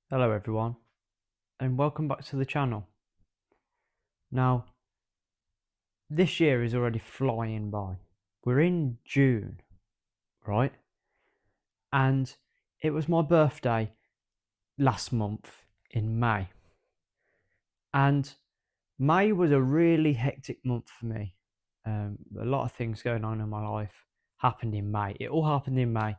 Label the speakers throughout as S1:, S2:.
S1: Hello everyone, and welcome back to the channel. Now, this year is already flying by. We're in June, right? And it was my birthday last month in May. And May was a really hectic month for me. A lot of things going on in my life happened in May. It all happened in May,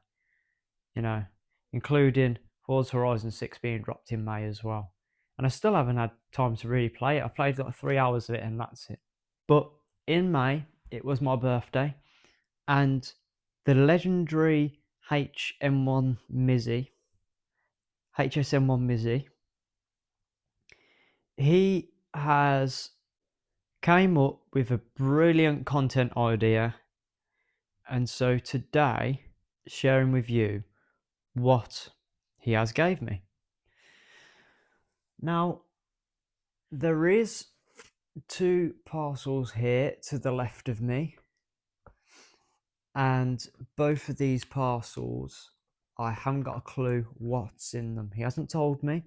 S1: including Forza Horizon 6 being dropped in May as well. And I still haven't had time to really play it. I played like 3 hours of it and that's it. But in May, it was my birthday, and the legendary HSM1 Mizzy, he has came up with a brilliant content idea, and so today, sharing with you what he has gave me. Now, there is 2 parcels here to the left of me, and both of these parcels, I haven't got a clue what's in them. He hasn't told me.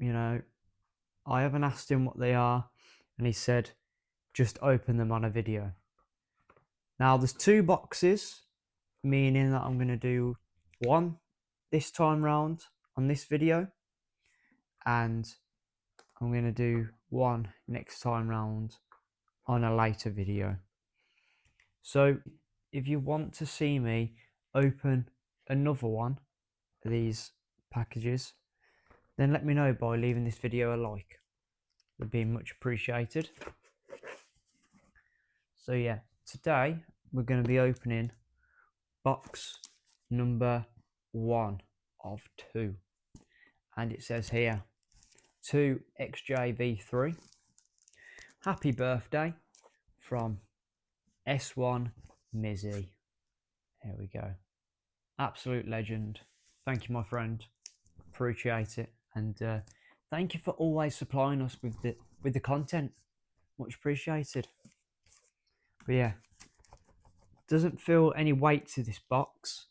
S1: I haven't asked him what they are, and he said just open them on a video. Now there's 2 boxes, meaning that I'm going to do one this time round on this video, and I'm going to do one next time round on a later video. So if you want to see me open another one of these packages, then let me know by leaving this video a like. It'd be much appreciated. So yeah, today we're going to be opening box number 1 of 2, and it says here to XJV3 happy birthday from S1 Mizzy. Here we go. Absolute legend. Thank you, my friend. Appreciate it, and thank you for always supplying us with the content. Much appreciated. But yeah, doesn't feel any weight to this box.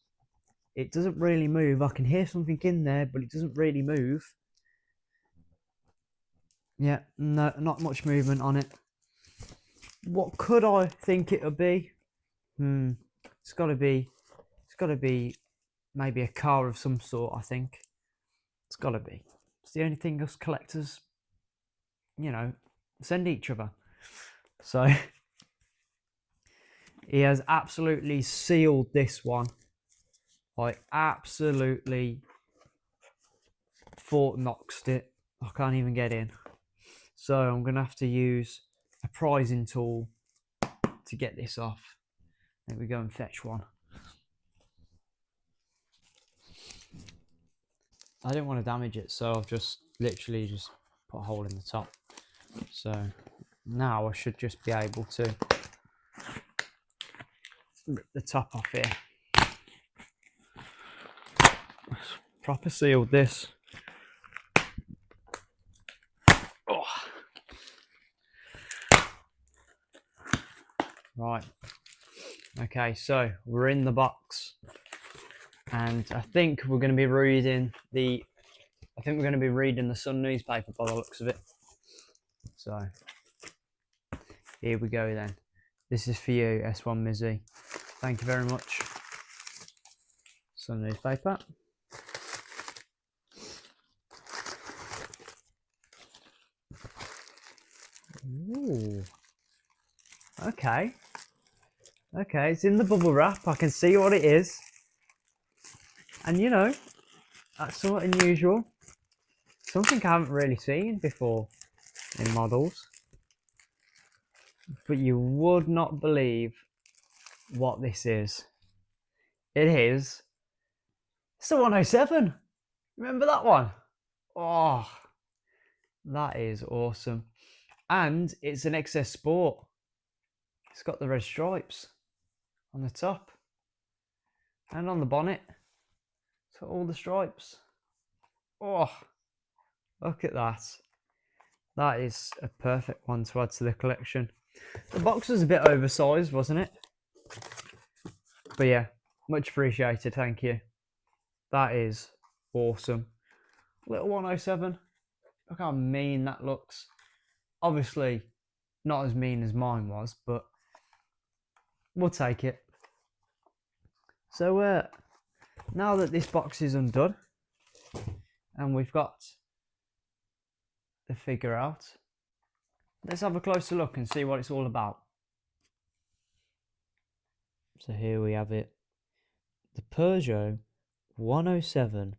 S1: It doesn't really move. I can hear something in there, but it doesn't really move. Yeah, no, not much movement on it. What could I think it'll be? It's got to be maybe a car of some sort, I think. It's got to be. It's the only thing us collectors, send each other. So he has absolutely sealed this one. I absolutely Fort Knoxed it. I can't even get in. So I'm going to have to use a prizing tool to get this off. There we go, and fetch one. I didn't want to damage it, so I've just literally just put a hole in the top. So now I should just be able to rip the top off here. Proper sealed this. Oh. Right. Okay, so we're in the box, and I think we're going to be reading the Sun newspaper by the looks of it. So here we go then. This is for you, S1 Mizzy. Thank you very much. Sun newspaper. Ooh. Okay, it's in the bubble wrap. I can see what it is, and that's somewhat unusual. Something I haven't really seen before in models, but you would not believe what this is. It's the 107. Remember that one? Oh, that is awesome. And it's an XS Sport. It's got the red stripes on the top and on the bonnet. It's got all the stripes. Oh, look at that. That is a perfect one to add to the collection. The box was a bit oversized, wasn't it? But yeah, much appreciated. Thank you. That is awesome. Little 107. Look how mean that looks. Obviously, not as mean as mine was, but we'll take it. So now that this box is undone and we've got the figure out, let's have a closer look and see what it's all about. So here we have it. The Peugeot 107.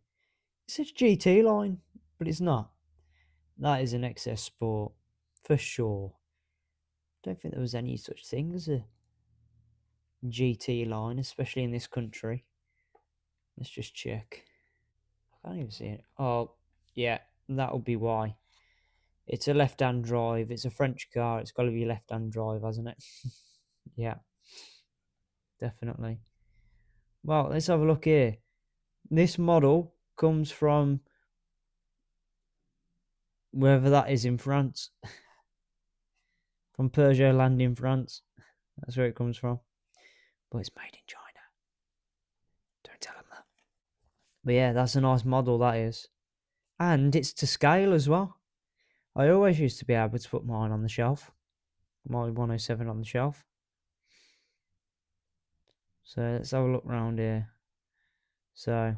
S1: It's a GT line, but it's not. That is an XS Sport, for sure. Don't think there was any such thing as a GT line, especially in this country. Let's just check. I can't even see it. Oh, yeah, that'll be why. It's a left-hand drive. It's a French car. It's got to be left-hand drive, hasn't it? Yeah, definitely. Well, let's have a look here. This model comes from wherever that is in France. From Peugeot land in France. That's where it comes from. But it's made in China. Don't tell them that. But yeah, that's a nice model, that is. And it's to scale as well. I always used to be able to put mine on the shelf. My 107 on the shelf. So let's have a look around here. So,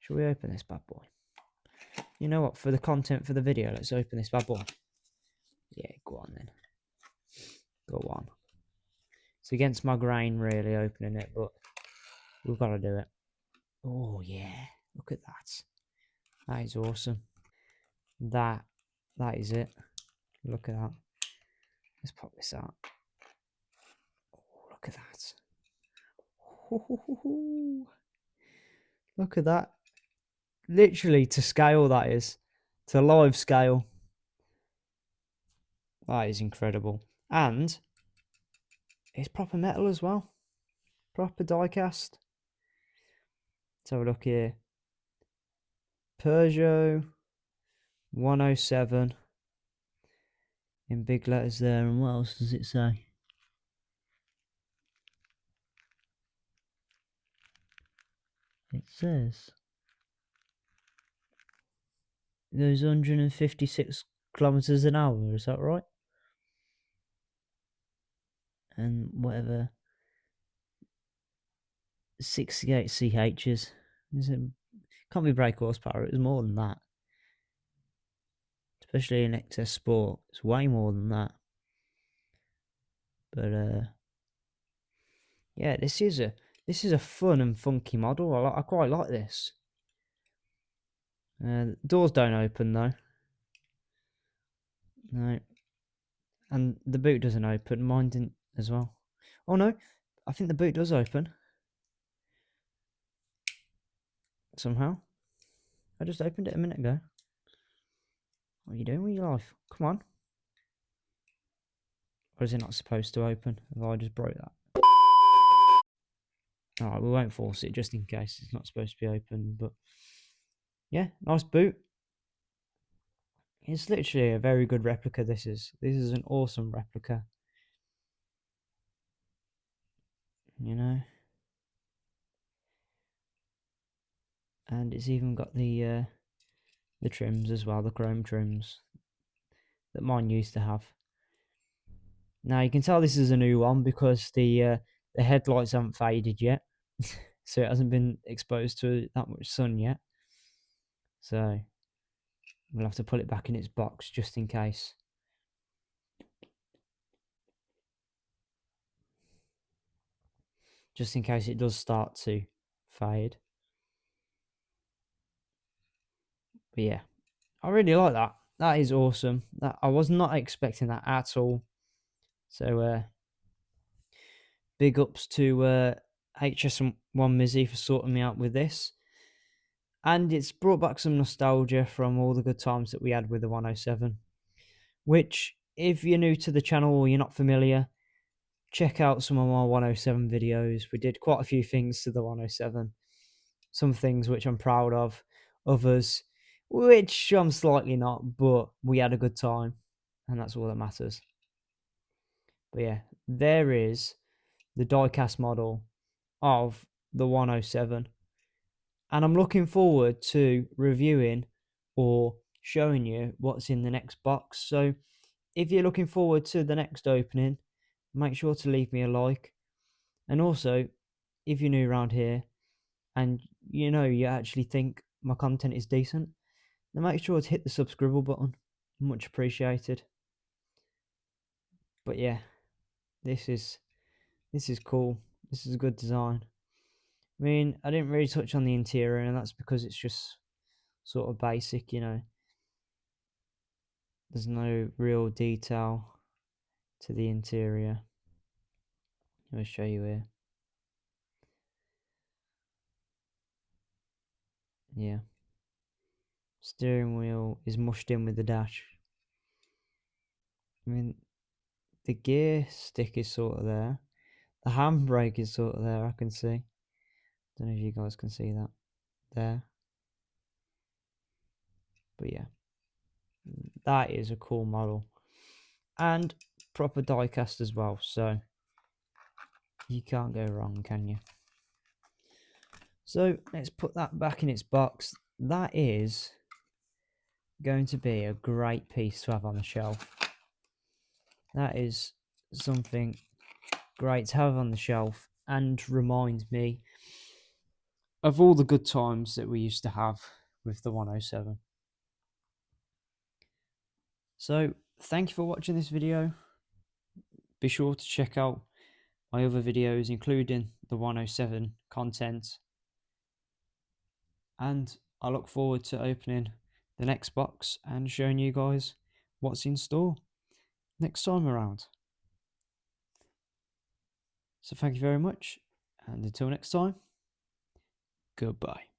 S1: shall we open this bad boy? You know what, for the content for the video, let's open this bad boy. Yeah, go on then. Go on. It's against my grain, really, opening it, but we've got to do it. Oh, yeah. Look at that. That is awesome. That is it. Look at that. Let's pop this out. Oh, look at that. Ooh. Look at that. Literally to scale, that is. To live scale. That is incredible. And it's proper metal as well. Proper diecast. Let's have a look here. Peugeot 107 in big letters there. And what else does it say? It says there's 156 kilometers an hour. Is that right? And whatever 68 CHs. Is it? Can't be brake horsepower. It was more than that. Especially in XS Sport, it's way more than that. But yeah, this is a fun and funky model. I quite like this. Doors don't open though. No, and the boot doesn't open. Mine didn't as well. Oh no, I think the boot does open. Somehow, I just opened it a minute ago. What are you doing with your life? Come on. Or is it not supposed to open? Have I just broke that? Alright, we won't force it just in case it's not supposed to be open. But yeah, nice boot. It's literally a very good replica. This is an awesome replica. You know, and it's even got the trims as well, the chrome trims that mine used to have. Now you can tell this is a new one because the headlights haven't faded yet, so it hasn't been exposed to that much sun yet. So we'll have to put it back in its box just in case. Just in case it does start to fade. But yeah, I really like that. That is awesome. That I was not expecting that at all. So big ups to HS1 Mizzy for sorting me out with this. And it's brought back some nostalgia from all the good times that we had with the 107. Which, if you're new to the channel or you're not familiar, check out some of my 107 videos. We did quite a few things to the 107. Some things which I'm proud of, others which I'm slightly not, but we had a good time, and that's all that matters. But yeah, there is the diecast model of the 107, And I'm looking forward to reviewing or showing you what's in the next box. So if you're looking forward to the next opening, make sure to leave me a like. And also, if you're new around here and you actually think my content is decent, then make sure to hit the subscribe button. Much appreciated. But yeah, this is cool. This is a good design. I mean, I didn't really touch on the interior, and that's because it's just sort of basic, There's no real detail to the interior. Let me show you here. Yeah. Steering wheel is mushed in with the dash. I mean, the gear stick is sort of there. The handbrake is sort of there, I can see. Don't know if you guys can see that there. But yeah, that is a cool model. And proper diecast as well, so you can't go wrong, can you? So let's put that back in its box. That is going to be a great piece to have on the shelf. That is something great to have on the shelf and reminds me of all the good times that we used to have with the 107. So thank you for watching this video. Be sure to check out my other videos, including the 107 content. And I look forward to opening the next box and showing you guys what's in store next time around. So thank you very much, and until next time, goodbye.